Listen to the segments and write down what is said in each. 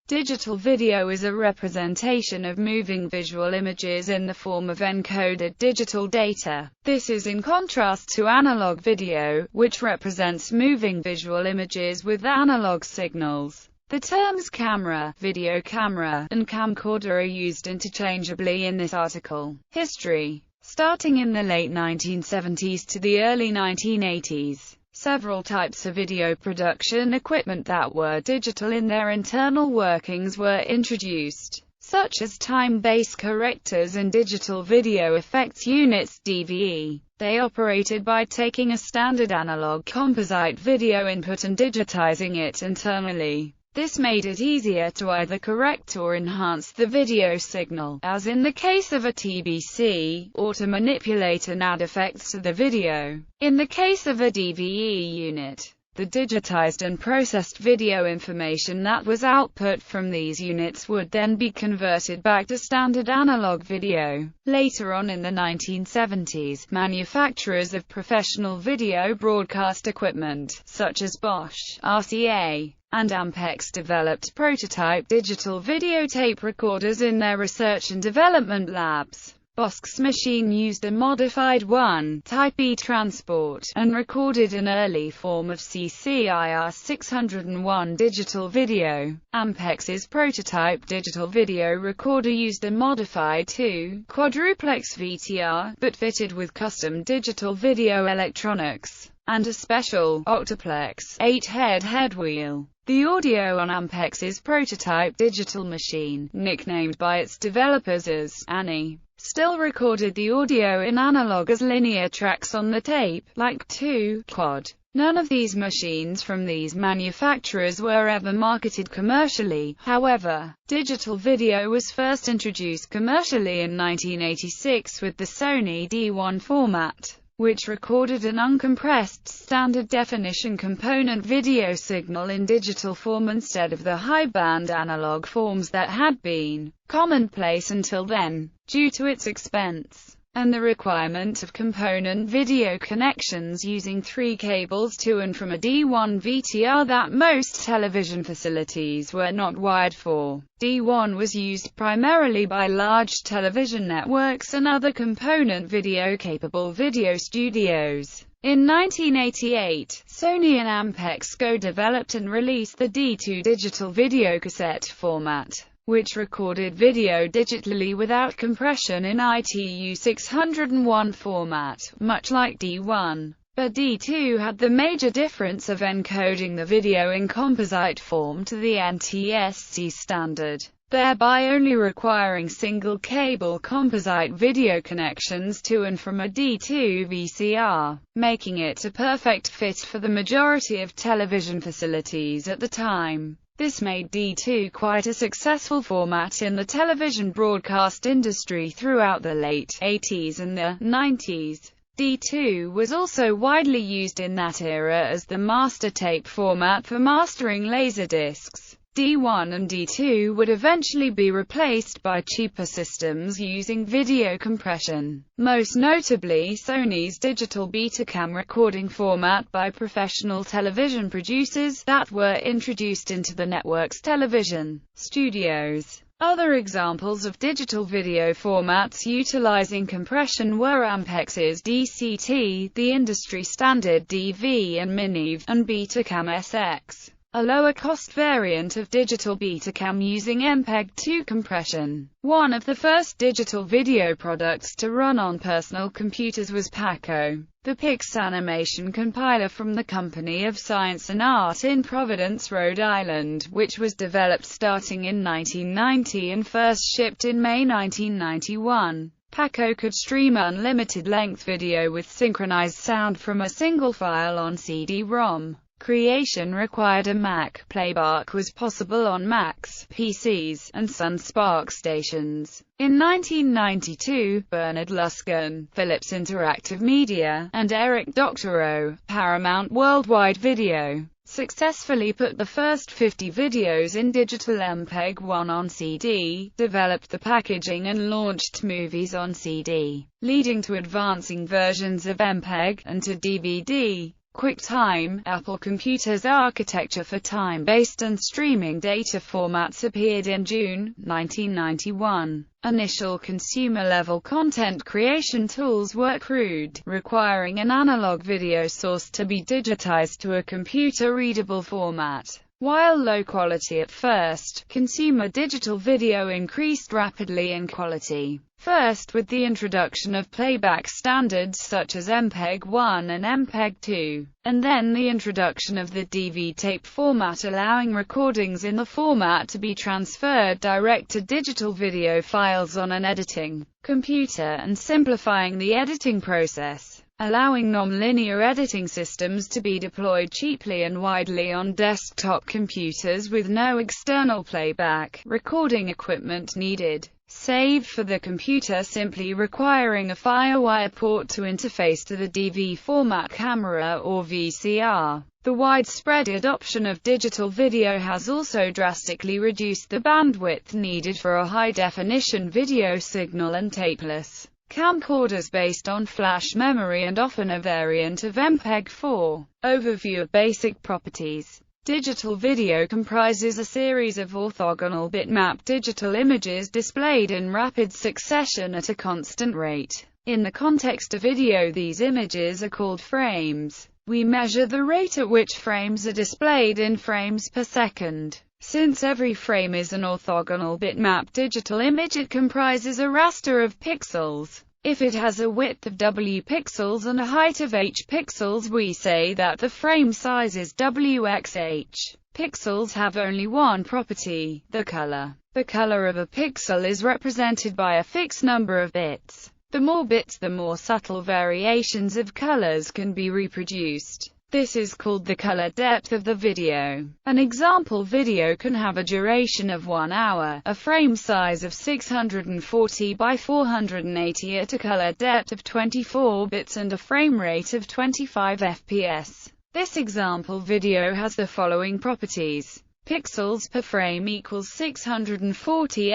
Digital video is a representation of moving visual images in the form of encoded digital data. This is in contrast to analog video, which represents moving visual images with analog signals. The terms camera, video camera, and camcorder are used interchangeably in this article. History. Starting in the late 1970s to the early 1980s. Several types of video production equipment that were digital in their internal workings were introduced, such as time-based correctors and digital video effects units (DVE). They operated by taking a standard analog composite video input and digitizing it internally. This made it easier to either correct or enhance the video signal, as in the case of a TBC, or to manipulate and add effects to the video. In the case of a DVE unit, the digitized and processed video information that was output from these units would then be converted back to standard analog video. Later on in the 1970s, manufacturers of professional video broadcast equipment, such as Bosch, RCA, and Ampex developed prototype digital videotape recorders in their research and development labs. Bosch's machine used a modified 1-type E-transport, and recorded an early form of CCIR 601 digital video. Ampex's prototype digital video recorder used a modified 2-quadruplex VTR, but fitted with custom digital video electronics, and a special, octuplex, 8-head headwheel. The audio on Ampex's prototype digital machine, nicknamed by its developers as Annie, still recorded the audio in analog as linear tracks on the tape, like 2-quad. None of these machines from these manufacturers were ever marketed commercially. However, digital video was first introduced commercially in 1986 with the Sony D1 format, which recorded an uncompressed standard-definition component video signal in digital form instead of the high-band analog forms that had been commonplace until then, due to its expense, and the requirement of component video connections using 3 cables to and from a D1 VTR that most television facilities were not wired for. D1 was used primarily by large television networks and other component video-capable video studios. In 1988, Sony and Ampex co-developed and released the D2 digital video cassette format, which recorded video digitally without compression in ITU 601 format, much like D1. But D2 had the major difference of encoding the video in composite form to the NTSC standard, thereby only requiring single-cable composite video connections to and from a D2 VCR, making it a perfect fit for the majority of television facilities at the time. This made D2 quite a successful format in the television broadcast industry throughout the late 80s and the 90s. D2 was also widely used in that era as the master tape format for mastering laserdiscs. D1 and D2 would eventually be replaced by cheaper systems using video compression, most notably Sony's digital Betacam recording format by professional television producers that were introduced into the network's television studios. Other examples of digital video formats utilizing compression were Ampex's DCT, the industry standard DV and Miniv, and Betacam SX, a lower-cost variant of digital Betacam using MPEG-2 compression. One of the first digital video products to run on personal computers was Paco, the Pix animation compiler from the Company of Science and Art in Providence, Rhode Island, which was developed starting in 1990 and first shipped in May 1991. Paco could stream unlimited-length video with synchronized sound from a single file on CD-ROM. Creation required a Mac. Playback was possible on Macs, PCs, and Sun SPARC stations. In 1992, Bernard Luskin, Philips Interactive Media, and Eric Doctorow, Paramount Worldwide Video, successfully put the first 50 videos in digital MPEG-1 on CD, developed the packaging and launched movies on CD, leading to advancing versions of MPEG, and to DVD. QuickTime, Apple Computer's architecture for time-based and streaming data formats appeared in June 1991. Initial consumer-level content creation tools were crude, requiring an analog video source to be digitized to a computer-readable format. While low quality at first, consumer digital video increased rapidly in quality. First with the introduction of playback standards such as MPEG-1 and MPEG-2, and then the introduction of the DV tape format, allowing recordings in the format to be transferred direct to digital video files on an editing computer and simplifying the editing process, allowing nonlinear editing systems to be deployed cheaply and widely on desktop computers with no external playback recording equipment needed, save for the computer simply requiring a FireWire port to interface to the DV format camera or VCR. The widespread adoption of digital video has also drastically reduced the bandwidth needed for a high-definition video signal, and tapeless camcorders based on flash memory and often a variant of MPEG-4. Overview of basic properties. Digital video comprises a series of orthogonal bitmap digital images displayed in rapid succession at a constant rate. In the context of video, these images are called frames. We measure the rate at which frames are displayed in frames per second. Since every frame is an orthogonal bitmap digital image, it comprises a raster of pixels. If it has a width of W pixels and a height of H pixels, we say that the frame size is WXH. Pixels have only one property, the color. The color of a pixel is represented by a fixed number of bits. The more bits, the more subtle variations of colors can be reproduced. This is called the color depth of the video. An example video can have a duration of 1 hour, a frame size of 640 by 480 at a color depth of 24 bits and a frame rate of 25 fps. This example video has the following properties. Pixels per frame equals 640 *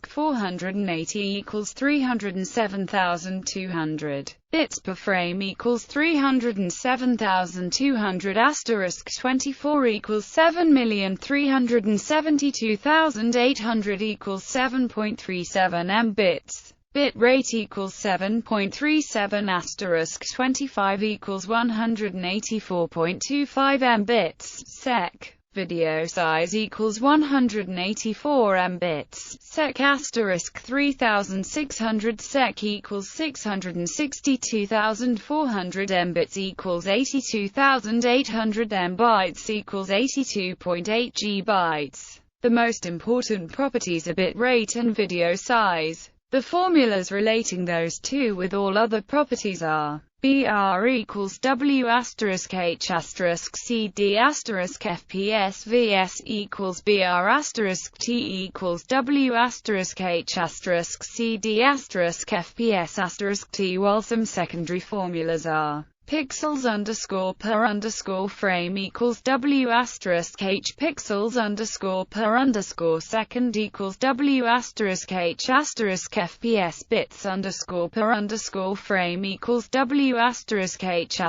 480 equals 307,200. Bits per frame equals 307,200 * 24 equals 7,372,800 equals 7.37 mbits. Bit rate equals 7.37 * 25 equals 184.25 mbits sec. Video size equals 184 mbits sec * 3600 sec equals 662,400 mbits equals 82,800 mbytes equals 82.8 GB. The most important properties are bit rate and video size. The formulas relating those two with all other properties are BR equals W *H CD * FPS VS equals BR * T equals W *H CD * FPS T, while some secondary formulas are pixels _ per frame equals W *H pixels _ per second equals W *H FPS bits _ per frame equals W *H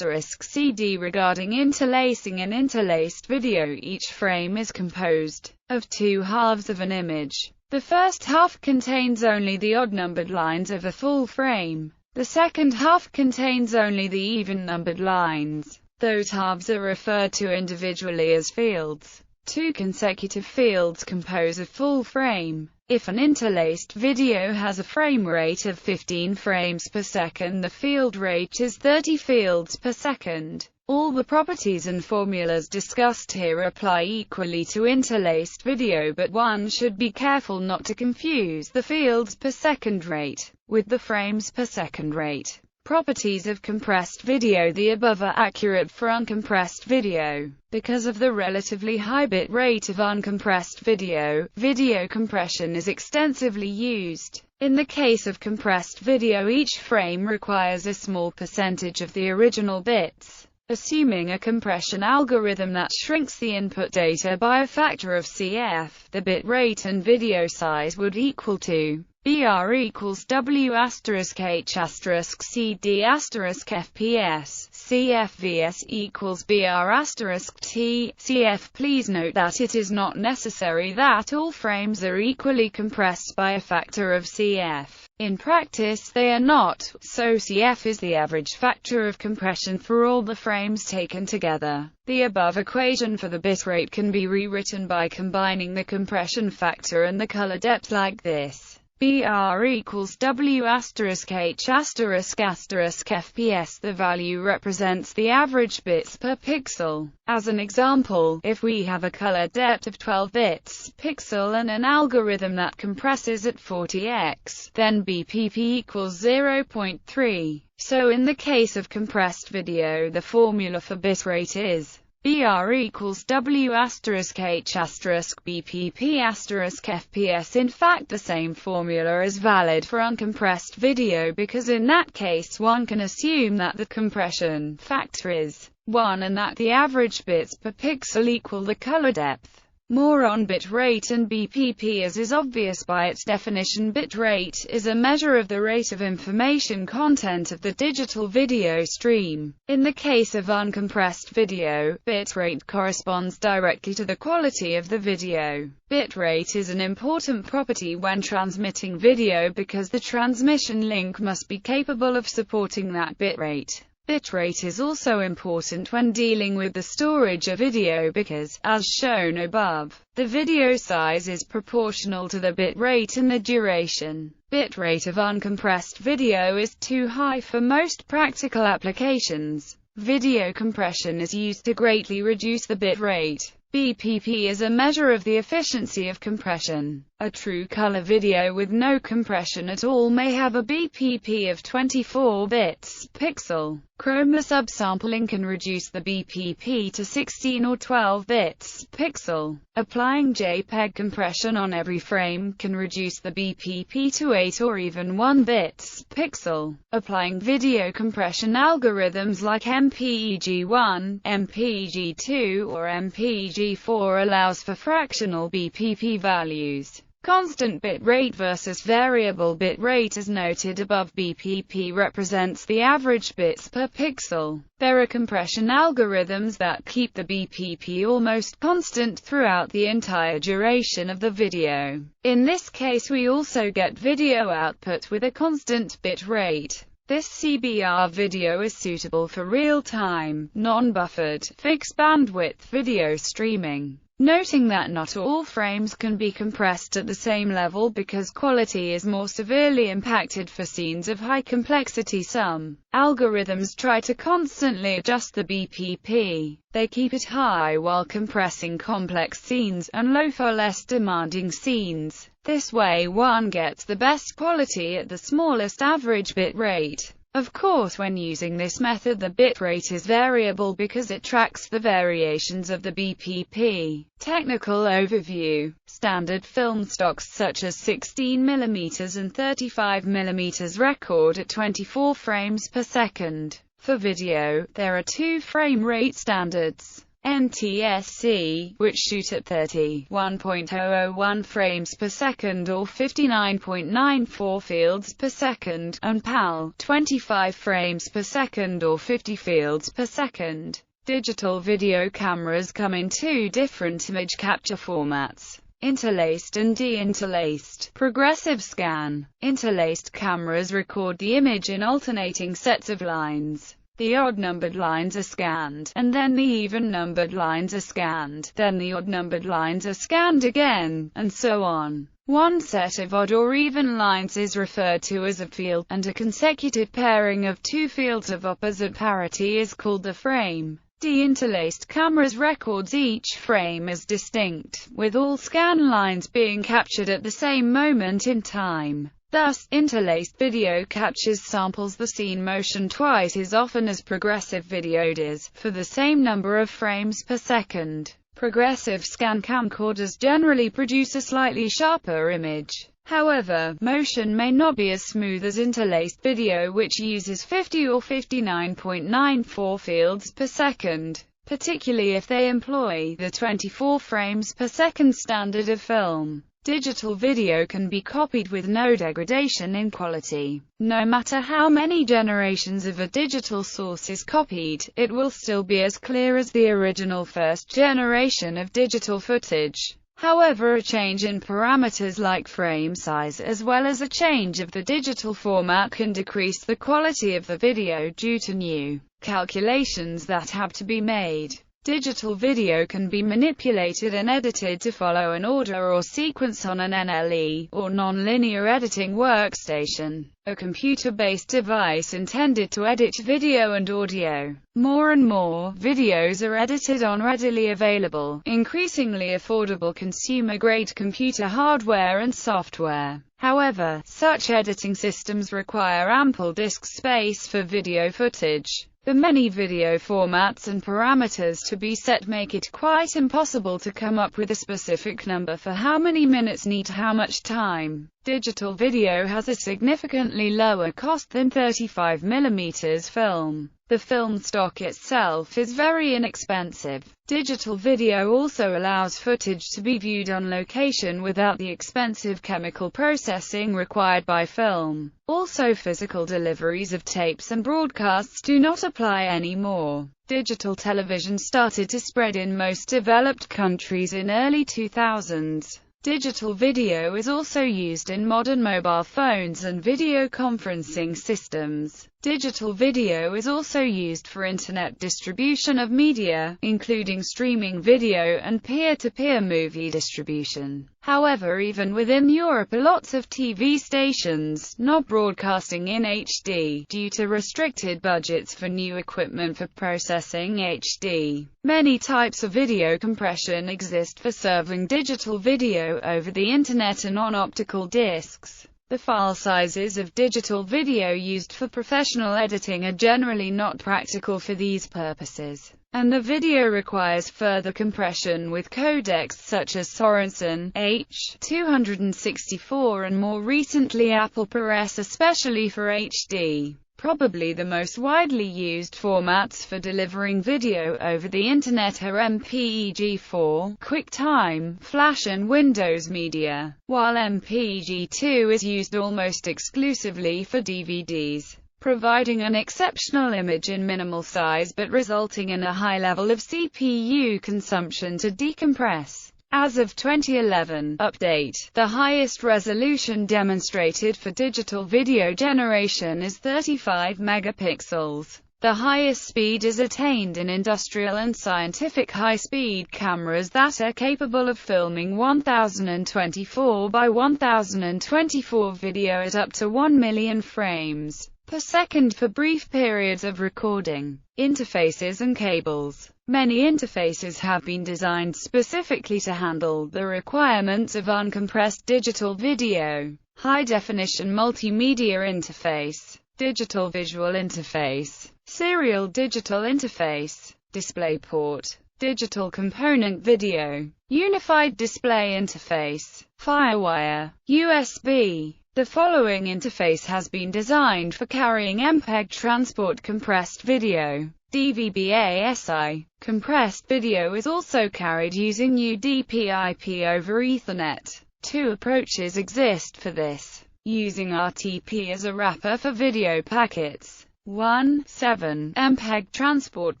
CD. Regarding interlacing and interlaced video, each frame is composed of two halves of an image. The first half contains only the odd-numbered lines of a full frame. The second half contains only the even-numbered lines. Those halves are referred to individually as fields. Two consecutive fields compose a full frame. If an interlaced video has a frame rate of 15 frames per second, the field rate is 30 fields per second. All the properties and formulas discussed here apply equally to interlaced video, but one should be careful not to confuse the fields per second rate with the frames per second rate. Properties of compressed video. The above are accurate for uncompressed video. Because of the relatively high bit rate of uncompressed video, video compression is extensively used. In the case of compressed video, each frame requires a small percentage of the original bits. Assuming a compression algorithm that shrinks the input data by a factor of CF, the bit rate and video size would equal to BR equals W asterisk H asterisk CD asterisk FPS, CFVS equals BR asterisk T, CF. Please note that it is not necessary that all frames are equally compressed by a factor of CF. In practice they are not, so CF is the average factor of compression for all the frames taken together. The above equation for the bitrate can be rewritten by combining the compression factor and the color depth like this. BR equals W asterisk H asterisk asterisk FPS. The value represents the average bits per pixel. As an example, if we have a color depth of 12 bits pixel and an algorithm that compresses at 40x, then BPP equals 0.3. So in the case of compressed video, the formula for bitrate is BR equals W asterisk H asterisk BPP asterisk FPS. In fact, the same formula is valid for uncompressed video because in that case one can assume that the compression factor is 1 and that the average bits per pixel equal the color depth. More on bit rate and BPP. As is obvious by its definition, bit rate is a measure of the rate of information content of the digital video stream. In the case of uncompressed video, bit rate corresponds directly to the quality of the video. Bit rate is an important property when transmitting video because the transmission link must be capable of supporting that bit rate. Bitrate is also important when dealing with the storage of video because, as shown above, the video size is proportional to the bit rate and the duration. Bitrate of uncompressed video is too high for most practical applications. Video compression is used to greatly reduce the bit rate. BPP is a measure of the efficiency of compression. A true color video with no compression at all may have a BPP of 24 bits pixel. Chroma subsampling can reduce the BPP to 16 or 12 bits pixel. Applying JPEG compression on every frame can reduce the BPP to 8 or even 1 bits pixel. Applying video compression algorithms like MPEG-1, MPEG-2 or MPEG-4 allows for fractional BPP values. Constant bit rate versus variable bit rate. As noted above, BPP represents the average bits per pixel. There are compression algorithms that keep the BPP almost constant throughout the entire duration of the video. In this case we also get video output with a constant bit rate. This CBR video is suitable for real-time, non-buffered, fixed bandwidth video streaming. Noting that not all frames can be compressed at the same level because quality is more severely impacted for scenes of high complexity. Some algorithms try to constantly adjust the BPP. They keep it high while compressing complex scenes, and low for less demanding scenes. This way one gets the best quality at the smallest average bit rate. Of course, when using this method the bitrate is variable because it tracks the variations of the BPP. Technical overview. Standard film stocks such as 16mm and 35mm record at 24 frames per second. For video, there are two frame rate standards. NTSC, which shoot at 31.001 frames per second or 59.94 fields per second, and PAL, 25 frames per second or 50 fields per second. Digital video cameras come in two different image capture formats: interlaced and deinterlaced. Progressive scan. Interlaced cameras record the image in alternating sets of lines. The odd-numbered lines are scanned, and then the even-numbered lines are scanned, then the odd-numbered lines are scanned again, and so on. One set of odd or even lines is referred to as a field, and a consecutive pairing of two fields of opposite parity is called a frame. Deinterlaced cameras records each frame as distinct, with all scan lines being captured at the same moment in time. Thus, interlaced video captures samples the scene motion twice as often as progressive video does, for the same number of frames per second. Progressive scan camcorders generally produce a slightly sharper image. However, motion may not be as smooth as interlaced video, which uses 50 or 59.94 fields per second. particularly if they employ the 24 frames per second standard of film. Digital video can be copied with no degradation in quality. No matter how many generations of a digital source is copied, it will still be as clear as the original first generation of digital footage. However, a change in parameters like frame size as well as a change of the digital format can decrease the quality of the video due to new calculations that have to be made. Digital video can be manipulated and edited to follow an order or sequence on an NLE, or non-linear editing workstation, a computer-based device intended to edit video and audio. More and more videos are edited on readily available, increasingly affordable consumer-grade computer hardware and software. However, such editing systems require ample disk space for video footage. The many video formats and parameters to be set make it quite impossible to come up with a specific number for how many minutes need how much time. Digital video has a significantly lower cost than 35mm film. The film stock itself is very inexpensive. Digital video also allows footage to be viewed on location without the expensive chemical processing required by film. Also, physical deliveries of tapes and broadcasts do not apply anymore. Digital television started to spread in most developed countries in early 2000s. Digital video is also used in modern mobile phones and video conferencing systems. Digital video is also used for internet distribution of media, including streaming video and peer-to-peer movie distribution. However, even within Europe, lots of TV stations not broadcasting in HD due to restricted budgets for new equipment for processing HD. Many types of video compression exist for serving digital video over the internet and on optical discs. The file sizes of digital video used for professional editing are generally not practical for these purposes, and the video requires further compression with codecs such as Sorensen H.264 and more recently Apple ProRes, especially for HD. Probably the most widely used formats for delivering video over the internet are MPEG-4, QuickTime, Flash and Windows Media, while MPEG-2 is used almost exclusively for DVDs, providing an exceptional image in minimal size but resulting in a high level of CPU consumption to decompress. As of 2011 update, the highest resolution demonstrated for digital video generation is 35 megapixels. The highest speed is attained in industrial and scientific high-speed cameras that are capable of filming 1024 by 1024 video at up to 1 million frames per second for brief periods of recording. Interfaces and cables. Many interfaces have been designed specifically to handle the requirements of uncompressed digital video. High-definition multimedia interface, digital visual interface, serial digital interface, DisplayPort, digital component video, unified display interface, FireWire, USB. The following interface has been designed for carrying MPEG transport compressed video. DVB-ASI. Compressed video is also carried using UDP/IP over Ethernet. Two approaches exist for this, using RTP as a wrapper for video packets. 1. 7 MPEG transport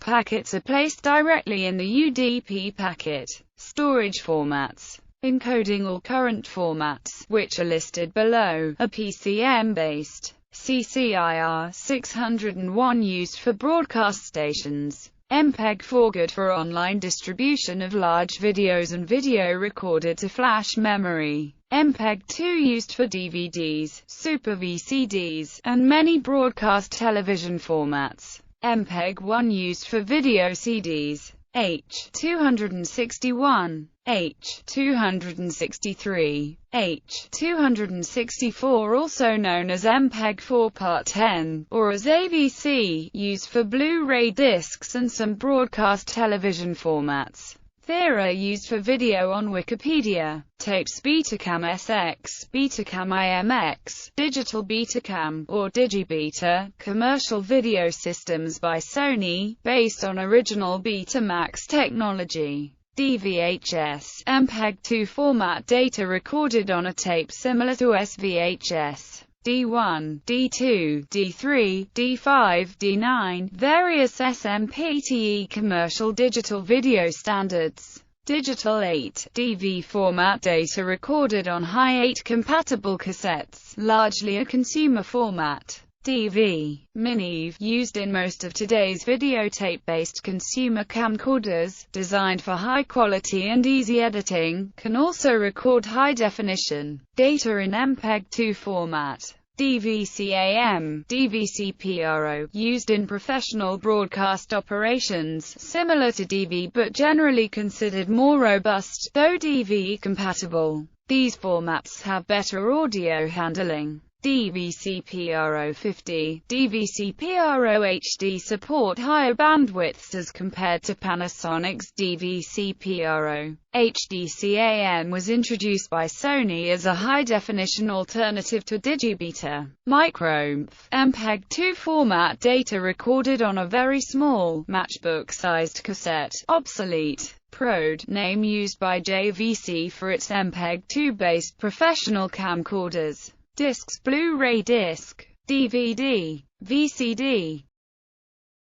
packets are placed directly in the UDP packet. Storage formats. Encoding all current formats, which are listed below, are PCM-based. CCIR 601 used for broadcast stations. MPEG-4 good for online distribution of large videos and video recorded to flash memory. MPEG-2 used for DVDs, Super VCDs, and many broadcast television formats. MPEG-1 used for video CDs. H.261, H.263, H.264 also known as MPEG-4 Part 10, or as AVC, used for Blu-ray discs and some broadcast television formats. Theora used for video on Wikipedia. Tapes Betacam SX, Betacam IMX, Digital Betacam, or Digibeta, commercial video systems by Sony, based on original Betamax technology. DVHS, MPEG-2 format data recorded on a tape similar to SVHS. D1, D2, D3, D5, D9, various SMPTE commercial digital video standards. Digital 8, DV format data recorded on high 8 compatible cassettes, largely a consumer format. DV, Miniv, used in most of today's videotape-based consumer camcorders, designed for high quality and easy editing, can also record high-definition data in MPEG-2 format. DVCAM, DVCPRO, used in professional broadcast operations, similar to DV but generally considered more robust, though DV-compatible. These formats have better audio handling. DVCPRO 50, DVCPRO HD support higher bandwidths as compared to Panasonic's DVCPRO. HDCAM was introduced by Sony as a high-definition alternative to Digibeta. Micromph, MPEG-2 format data recorded on a very small, matchbook-sized cassette, obsolete. Prod, name used by JVC for its MPEG-2-based professional camcorders. Discs Blu-ray disc, DVD, VCD,